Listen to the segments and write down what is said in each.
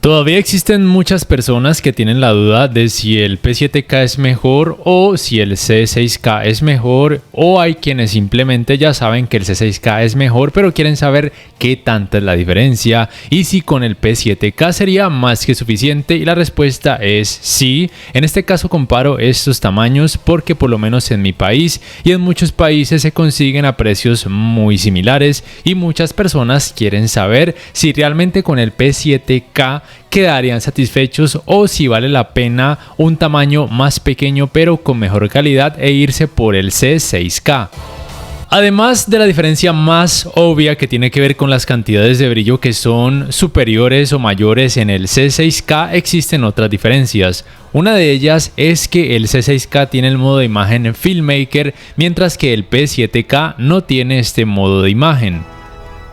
Todavía existen muchas personas que tienen la duda de si el P7K es mejor o si el C6K es mejor, o hay quienes simplemente ya saben que el C6K es mejor pero quieren saber qué tanta es la diferencia y si con el P7K sería más que suficiente, y la respuesta es sí. En este caso comparo estos tamaños porque por lo menos en mi país y en muchos países se consiguen a precios muy similares y muchas personas quieren saber si realmente con el P7K quedarían satisfechos o si vale la pena un tamaño más pequeño pero con mejor calidad e irse por el C6K. Además de la diferencia más obvia que tiene que ver con las cantidades de brillo que son superiores o mayores en el C6K, existen otras diferencias. Una de ellas es que el C6K tiene el modo de imagen Filmmaker, mientras que el P7K no tiene este modo de imagen.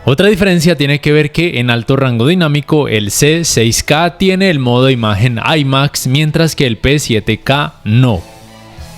Otra diferencia tiene que ver que en alto rango dinámico el C6K tiene el modo de imagen IMAX, mientras que el P7K no.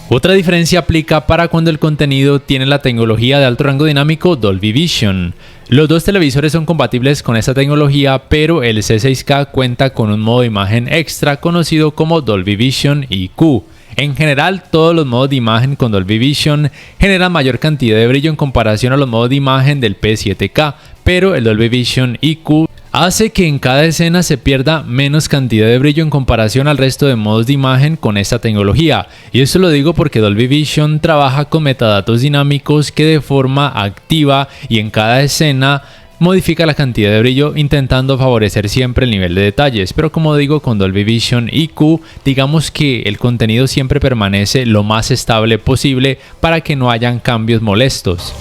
Otra diferencia aplica para cuando el contenido tiene la tecnología de alto rango dinámico Dolby Vision. Los dos televisores son compatibles con esta tecnología, pero el C6K cuenta con un modo de imagen extra conocido como Dolby Vision IQ. En general, todos los modos de imagen con Dolby Vision generan mayor cantidad de brillo en comparación a los modos de imagen del P7K, pero el Dolby Vision IQ hace que en cada escena se pierda menos cantidad de brillo en comparación al resto de modos de imagen con esta tecnología. Y esto lo digo porque Dolby Vision trabaja con metadatos dinámicos que de forma activa y en cada escena modifica la cantidad de brillo intentando favorecer siempre el nivel de detalles, pero como digo, con Dolby Vision IQ digamos que el contenido siempre permanece lo más estable posible para que no hayan cambios molestos.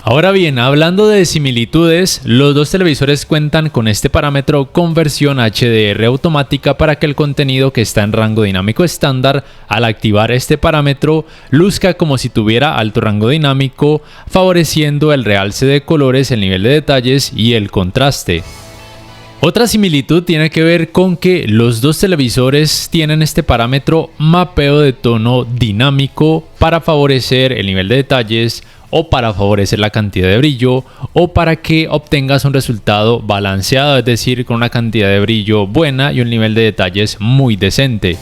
Ahora bien, hablando de similitudes, los dos televisores cuentan con este parámetro conversión HDR automática para que el contenido que está en rango dinámico estándar, al activar este parámetro, luzca como si tuviera alto rango dinámico, favoreciendo el realce de colores, el nivel de detalles y el contraste. Otra similitud tiene que ver con que los dos televisores tienen este parámetro mapeo de tono dinámico para favorecer el nivel de detalles o para favorecer la cantidad de brillo o para que obtengas un resultado balanceado, es decir, con una cantidad de brillo buena y un nivel de detalles muy decente.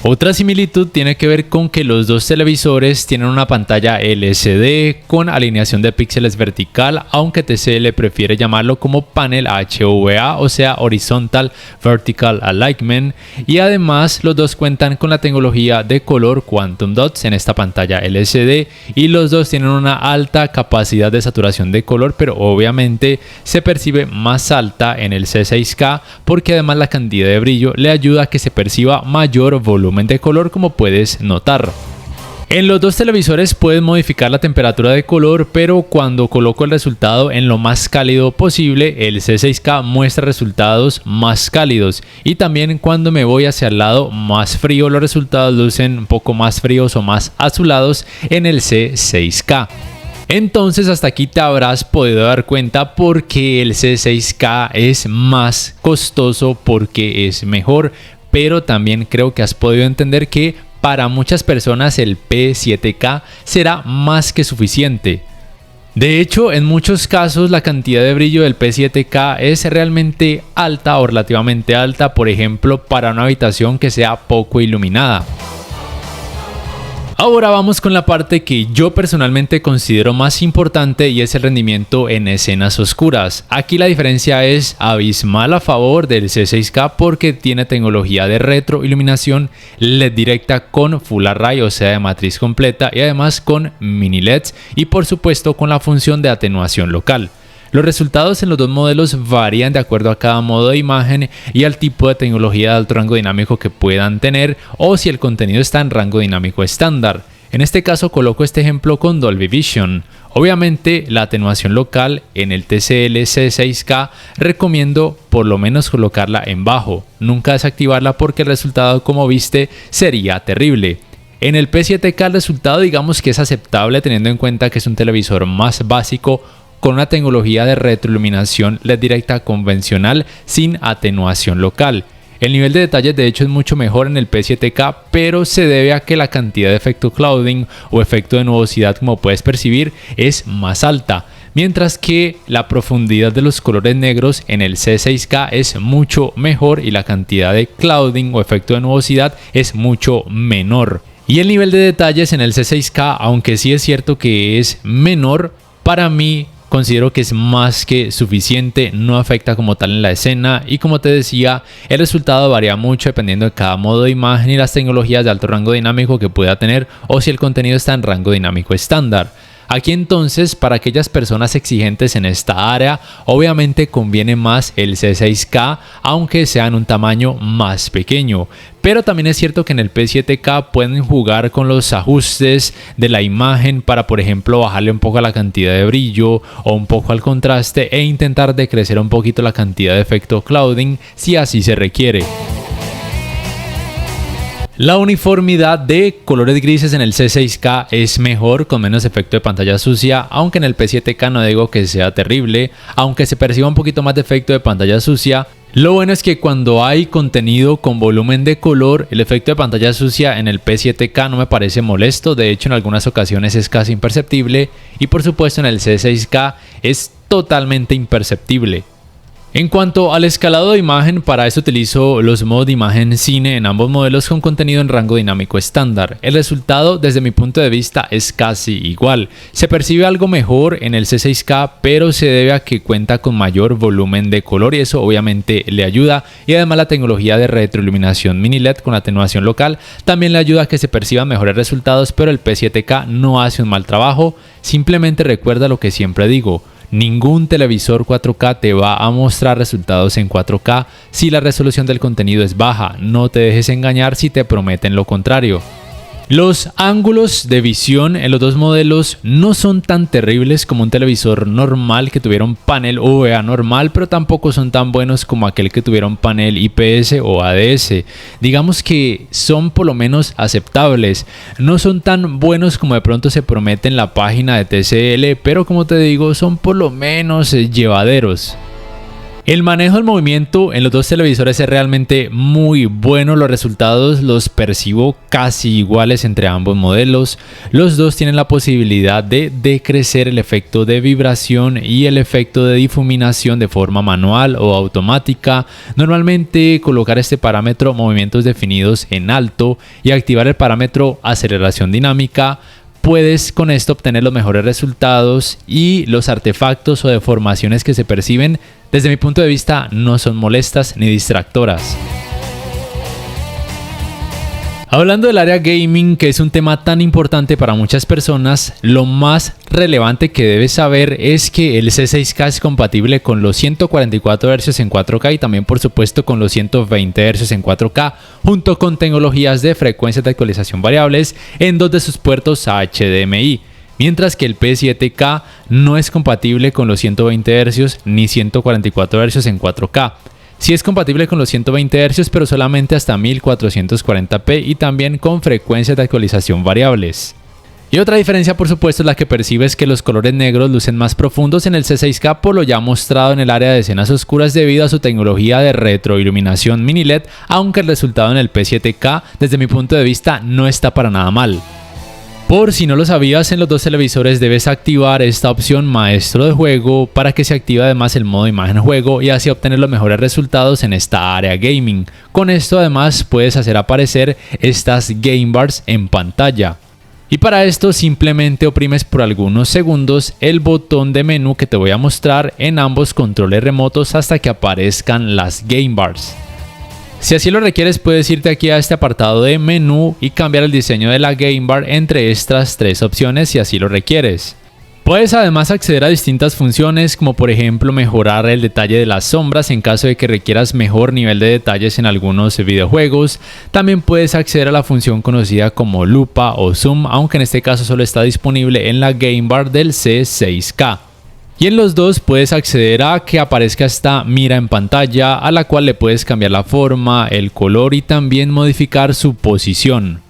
Otra similitud tiene que ver con que los dos televisores tienen una pantalla LCD con alineación de píxeles vertical, aunque TCL prefiere llamarlo como panel HVA, o sea, Horizontal Vertical Alignment, y además los dos cuentan con la tecnología de color Quantum Dots en esta pantalla LCD y los dos tienen una alta capacidad de saturación de color, pero obviamente se percibe más alta en el C6K porque además la cantidad de brillo le ayuda a que se perciba mayor volumen de color, como puedes notar. En los dos televisores puedes modificar la temperatura de color, pero cuando coloco el resultado en lo más cálido posible, el C6K muestra resultados más cálidos, y también cuando me voy hacia el lado más frío, los resultados lucen un poco más fríos o más azulados en el C6K. Entonces hasta aquí te habrás podido dar cuenta por qué el C6K es más costoso, porque es mejor, pero también creo que has podido entender que para muchas personas el P7K será más que suficiente. De hecho, en muchos casos la cantidad de brillo del P7K es realmente alta o relativamente alta, por ejemplo, para una habitación que sea poco iluminada. Ahora vamos con la parte que yo personalmente considero más importante, y es el rendimiento en escenas oscuras. Aquí la diferencia es abismal a favor del C6K porque tiene tecnología de retroiluminación LED directa con Full Array, o sea de matriz completa, y además con mini LEDs y por supuesto con la función de atenuación local. Los resultados en los dos modelos varían de acuerdo a cada modo de imagen y al tipo de tecnología de alto rango dinámico que puedan tener, o si el contenido está en rango dinámico estándar. En este caso coloco este ejemplo con Dolby Vision. Obviamente la atenuación local en el TCL C6K recomiendo por lo menos colocarla en bajo, nunca desactivarla porque el resultado, como viste, sería terrible. En el P7K el resultado digamos que es aceptable teniendo en cuenta que es un televisor más básico con una tecnología de retroiluminación LED directa convencional sin atenuación local. El nivel de detalles de hecho es mucho mejor en el P7K, pero se debe a que la cantidad de efecto clouding o efecto de nubosidad, como puedes percibir, es más alta. mientras que la profundidad de los colores negros en el C6K es mucho mejor y la cantidad de clouding o efecto de nubosidad es mucho menor. Y el nivel de detalles en el C6K, aunque sí es cierto que es menor, para mí considero que es más que suficiente, no afecta como tal en la escena y como te decía, el resultado varía mucho dependiendo de cada modo de imagen y las tecnologías de alto rango dinámico que pueda tener o si el contenido está en rango dinámico estándar. Aquí entonces, para aquellas personas exigentes en esta área, obviamente conviene más el C6K, aunque sea en un tamaño más pequeño. Pero también es cierto que en el P7K pueden jugar con los ajustes de la imagen para, por ejemplo, bajarle un poco a la cantidad de brillo o un poco al contraste e intentar decrecer un poquito la cantidad de efecto clouding si así se requiere. La uniformidad de colores grises en el C6K es mejor, con menos efecto de pantalla sucia, aunque en el P7K no digo que sea terrible, aunque se perciba un poquito más de efecto de pantalla sucia. Lo bueno es que cuando hay contenido con volumen de color, el efecto de pantalla sucia en el P7K no me parece molesto, de hecho en algunas ocasiones es casi imperceptible y por supuesto en el C6K es totalmente imperceptible. En cuanto al escalado de imagen, para eso utilizo los modos de imagen cine en ambos modelos con contenido en rango dinámico estándar. El resultado desde mi punto de vista es casi igual. Se percibe algo mejor en el C6K, pero se debe a que cuenta con mayor volumen de color y eso obviamente le ayuda. Y además la tecnología de retroiluminación mini LED con atenuación local también le ayuda a que se perciban mejores resultados, pero el P7K no hace un mal trabajo. Simplemente recuerda lo que siempre digo. Ningún televisor 4K te va a mostrar resultados en 4K si la resolución del contenido es baja. No te dejes engañar si te prometen lo contrario. Los ángulos de visión en los dos modelos no son tan terribles como un televisor normal que tuviera un panel OVA normal, pero tampoco son tan buenos como aquel que tuviera un panel IPS o ADS. Digamos que son por lo menos aceptables. No son tan buenos como de pronto se promete en la página de TCL, pero como te digo, son por lo menos llevaderos. El manejo del movimiento en los dos televisores es realmente muy bueno, los resultados los percibo casi iguales entre ambos modelos. Los dos tienen la posibilidad de decrecer el efecto de vibración y el efecto de difuminación de forma manual o automática. Normalmente colocar este parámetro movimientos definidos en alto y activar el parámetro aceleración dinámica. Puedes con esto obtener los mejores resultados y los artefactos o deformaciones que se perciben desde mi punto de vista no son molestas ni distractoras. Hablando del área gaming, que es un tema tan importante para muchas personas, lo más relevante que debes saber es que el C6K es compatible con los 144 Hz en 4K y también por supuesto con los 120 Hz en 4K, junto con tecnologías de frecuencias de actualización variables en dos de sus puertos HDMI. Mientras que el P7K no es compatible con los 120 Hz ni 144 Hz en 4K. Sí es compatible con los 120 Hz, pero solamente hasta 1440p y también con frecuencias de actualización variables. Y otra diferencia por supuesto es la que percibes que los colores negros lucen más profundos en el C6K por lo ya mostrado en el área de escenas oscuras debido a su tecnología de retroiluminación mini LED, aunque el resultado en el P7K desde mi punto de vista no está para nada mal. Por si no lo sabías, en los dos televisores debes activar esta opción maestro de juego para que se active además el modo imagen juego y así obtener los mejores resultados en esta área gaming. Con esto además puedes hacer aparecer estas game bars en pantalla. Y para esto simplemente oprimes por algunos segundos el botón de menú que te voy a mostrar en ambos controles remotos hasta que aparezcan las game bars. Si así lo requieres, puedes irte aquí a este apartado de menú y cambiar el diseño de la game bar entre estas tres opciones si así lo requieres. Puedes además acceder a distintas funciones como por ejemplo mejorar el detalle de las sombras en caso de que requieras mejor nivel de detalles en algunos videojuegos. También puedes acceder a la función conocida como lupa o zoom, aunque en este caso solo está disponible en la game bar del C6K. Y en los dos puedes acceder a que aparezca esta mira en pantalla a la cual le puedes cambiar la forma, el color y también modificar su posición.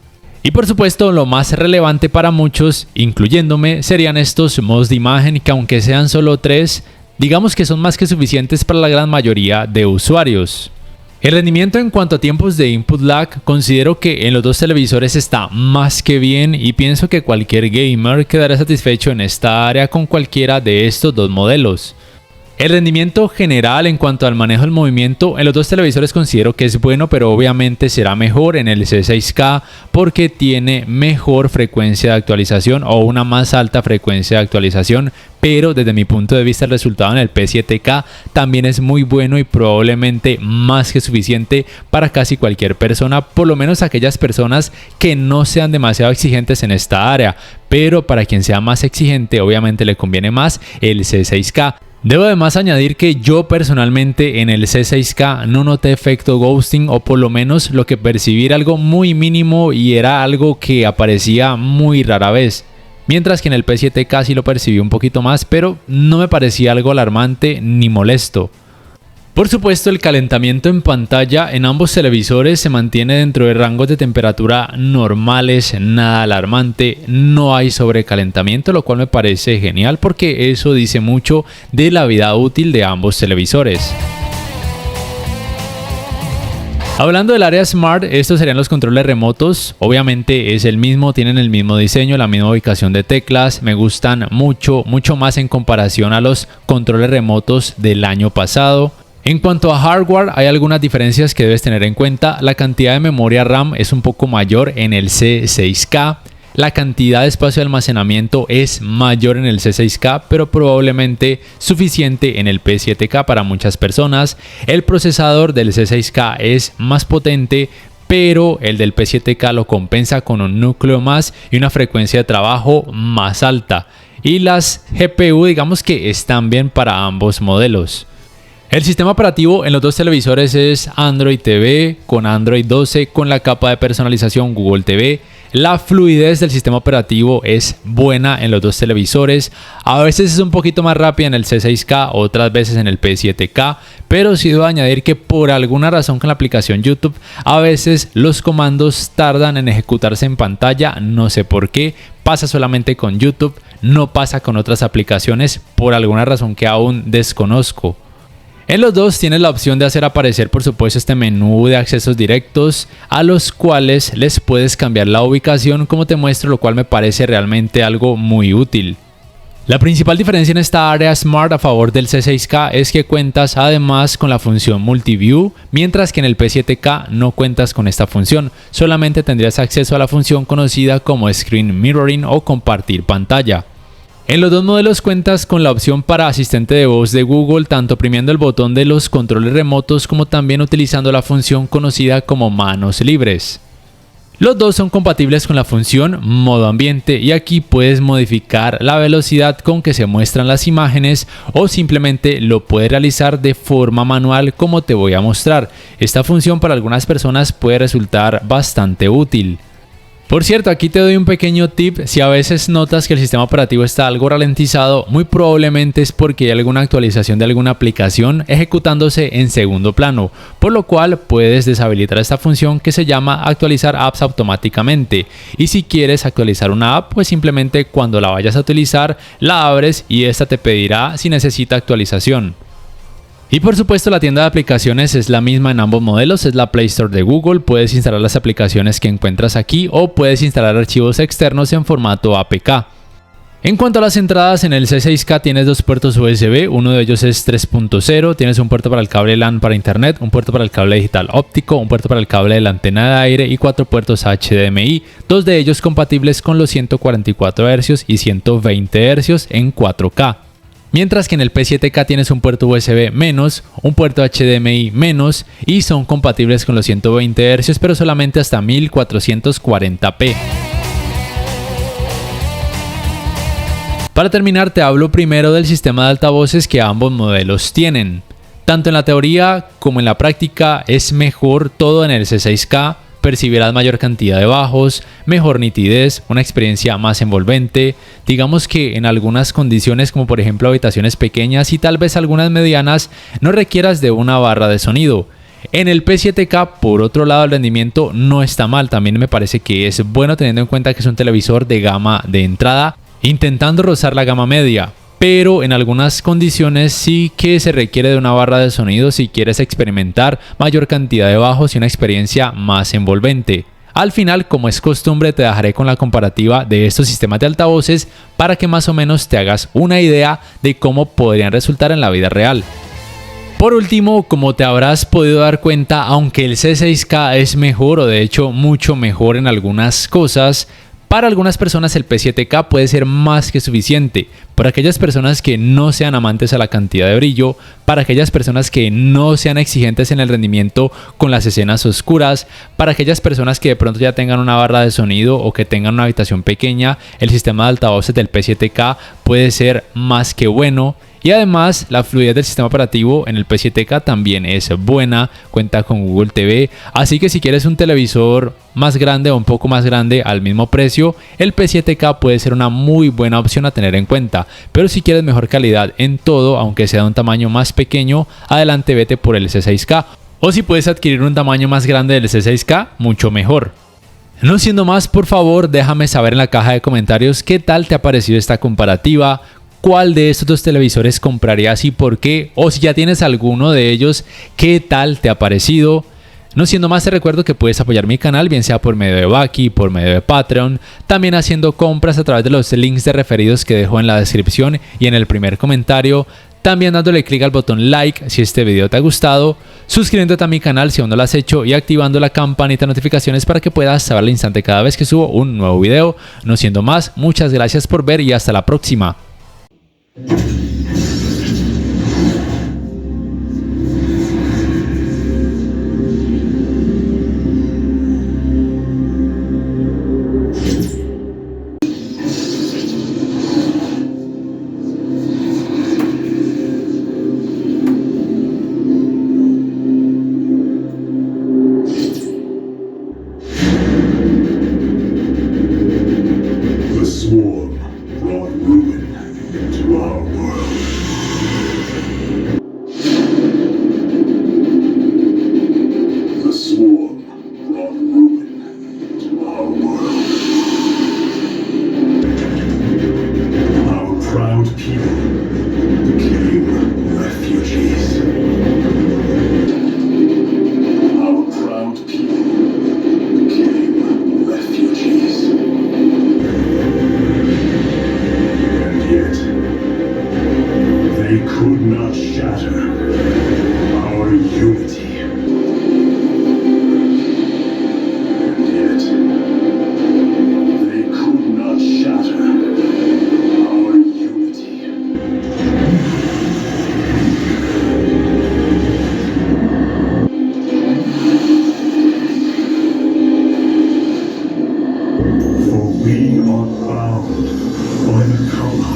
Y por supuesto lo más relevante para muchos, incluyéndome, serían estos modos de imagen que aunque sean solo 3, digamos que son más que suficientes para la gran mayoría de usuarios. El rendimiento en cuanto a tiempos de input lag considero que en los dos televisores está más que bien y pienso que cualquier gamer quedará satisfecho en esta área con cualquiera de estos dos modelos. El rendimiento general en cuanto al manejo del movimiento en los dos televisores considero que es bueno, pero obviamente será mejor en el C6K porque tiene mejor frecuencia de actualización o una más alta frecuencia de actualización, pero desde mi punto de vista el resultado en el P7K también es muy bueno y probablemente más que suficiente para casi cualquier persona, por lo menos aquellas personas que no sean demasiado exigentes en esta área, pero para quien sea más exigente obviamente le conviene más el C6K. Debo además añadir que yo personalmente en el C6K no noté efecto ghosting, o por lo menos lo que percibí era algo muy mínimo y era algo que aparecía muy rara vez. Mientras que en el P7K sí lo percibí un poquito más, pero no me parecía algo alarmante ni molesto. Por supuesto, el calentamiento en pantalla en ambos televisores se mantiene dentro de rangos de temperatura normales, nada alarmante, no hay sobrecalentamiento, lo cual me parece genial porque eso dice mucho de la vida útil de ambos televisores. Hablando del área Smart, estos serían los controles remotos. Obviamente es el mismo, tienen el mismo diseño, la misma ubicación de teclas. Me gustan mucho más en comparación a los controles remotos del año pasado. En cuanto a hardware, hay algunas diferencias que debes tener en cuenta. La cantidad de memoria RAM es un poco mayor en el C6K. La cantidad de espacio de almacenamiento es mayor en el C6K, pero probablemente suficiente en el P7K para muchas personas. El procesador del C6K es más potente, pero el del P7K lo compensa con un núcleo más y una frecuencia de trabajo más alta. Y las GPU digamos que están bien para ambos modelos. El sistema operativo en los dos televisores es Android TV con Android 12 con la capa de personalización Google TV. La fluidez del sistema operativo es buena en los dos televisores. A veces es un poquito más rápida en el C6K, otras veces en el P7K, pero sí debo añadir que por alguna razón con la aplicación YouTube a veces los comandos tardan en ejecutarse en pantalla, no sé por qué. Pasa solamente con YouTube, no pasa con otras aplicaciones por alguna razón que aún desconozco. En los dos tienes la opción de hacer aparecer por supuesto este menú de accesos directos a los cuales les puedes cambiar la ubicación como te muestro, lo cual me parece realmente algo muy útil. La principal diferencia en esta área Smart a favor del C6K es que cuentas además con la función Multiview, mientras que en el P7K no cuentas con esta función, solamente tendrías acceso a la función conocida como Screen Mirroring o compartir pantalla. En los dos modelos cuentas con la opción para asistente de voz de Google, tanto oprimiendo el botón de los controles remotos como también utilizando la función conocida como manos libres. Los dos son compatibles con la función modo ambiente y aquí puedes modificar la velocidad con que se muestran las imágenes o simplemente lo puedes realizar de forma manual como te voy a mostrar. Esta función para algunas personas puede resultar bastante útil. Por cierto, aquí te doy un pequeño tip: si a veces notas que el sistema operativo está algo ralentizado, muy probablemente es porque hay alguna actualización de alguna aplicación ejecutándose en segundo plano, por lo cual puedes deshabilitar esta función que se llama actualizar apps automáticamente. Y si quieres actualizar una app, pues simplemente cuando la vayas a utilizar la abres y esta te pedirá si necesita actualización. Y por supuesto la tienda de aplicaciones es la misma en ambos modelos, es la Play Store de Google. Puedes instalar las aplicaciones que encuentras aquí o puedes instalar archivos externos en formato APK. En cuanto a las entradas, en el C6K tienes dos puertos USB, uno de ellos es 3.0, tienes un puerto para el cable LAN para internet, un puerto para el cable digital óptico, un puerto para el cable de la antena de aire y 4 puertos HDMI, dos de ellos compatibles con los 144 Hz y 120 Hz en 4K. Mientras que en el P7K tienes un puerto USB menos, un puerto HDMI menos y son compatibles con los 120 Hz pero solamente hasta 1440p. Para terminar te hablo primero del sistema de altavoces que ambos modelos tienen. Tanto en la teoría como en la práctica es mejor todo en el C6K. Percibirás mayor cantidad de bajos, mejor nitidez, una experiencia más envolvente. Digamos que en algunas condiciones como por ejemplo habitaciones pequeñas y tal vez algunas medianas no requieras de una barra de sonido. En el P7K por otro lado el rendimiento no está mal, también me parece que es bueno teniendo en cuenta que es un televisor de gama de entrada intentando rozar la gama media. pero en algunas condiciones sí que se requiere de una barra de sonido si quieres experimentar mayor cantidad de bajos y una experiencia más envolvente. Al final, como es costumbre, te dejaré con la comparativa de estos sistemas de altavoces para que más o menos te hagas una idea de cómo podrían resultar en la vida real. Por último, como te habrás podido dar cuenta, aunque el C6K es mejor o de hecho mucho mejor en algunas cosas, para algunas personas el P7K puede ser más que suficiente. Para aquellas personas que no sean amantes a la cantidad de brillo, para aquellas personas que no sean exigentes en el rendimiento con las escenas oscuras, para aquellas personas que de pronto ya tengan una barra de sonido o que tengan una habitación pequeña, el sistema de altavoces del P7K puede ser más que bueno. Y además, la fluidez del sistema operativo en el P7K también es buena, cuenta con Google TV, así que si quieres un televisor más grande o un poco más grande al mismo precio, el P7K puede ser una muy buena opción a tener en cuenta. Pero si quieres mejor calidad en todo, aunque sea de un tamaño más pequeño, adelante vete por el C6K. O si puedes adquirir un tamaño más grande del C6K, mucho mejor. No siendo más, por favor, déjame saber en la caja de comentarios qué tal te ha parecido esta comparativa. ¿Cuál de estos dos televisores comprarías y por qué? O si ya tienes alguno de ellos, ¿qué tal te ha parecido? No siendo más, te recuerdo que puedes apoyar mi canal, bien sea por medio de Baki, por medio de Patreon, también haciendo compras a través de los links de referidos que dejo en la descripción y en el primer comentario. También dándole clic al botón like si este video te ha gustado, suscribiéndote a mi canal si aún no lo has hecho y activando la campanita de notificaciones para que puedas saber al instante cada vez que subo un nuevo video. No siendo más, muchas gracias por ver y hasta la próxima. The swarm brought ruin to our world. The swarm brought ruin to our world. Our proud people became refugees. Our proud people became refugees. And yet, they could not shatter our unity. And yet, they could not shatter our unity. For we are bound by the color.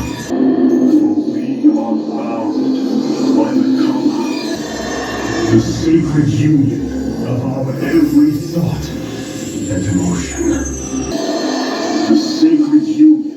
For we are bound by the color. The sacred union of our every thought and emotion. The sacred union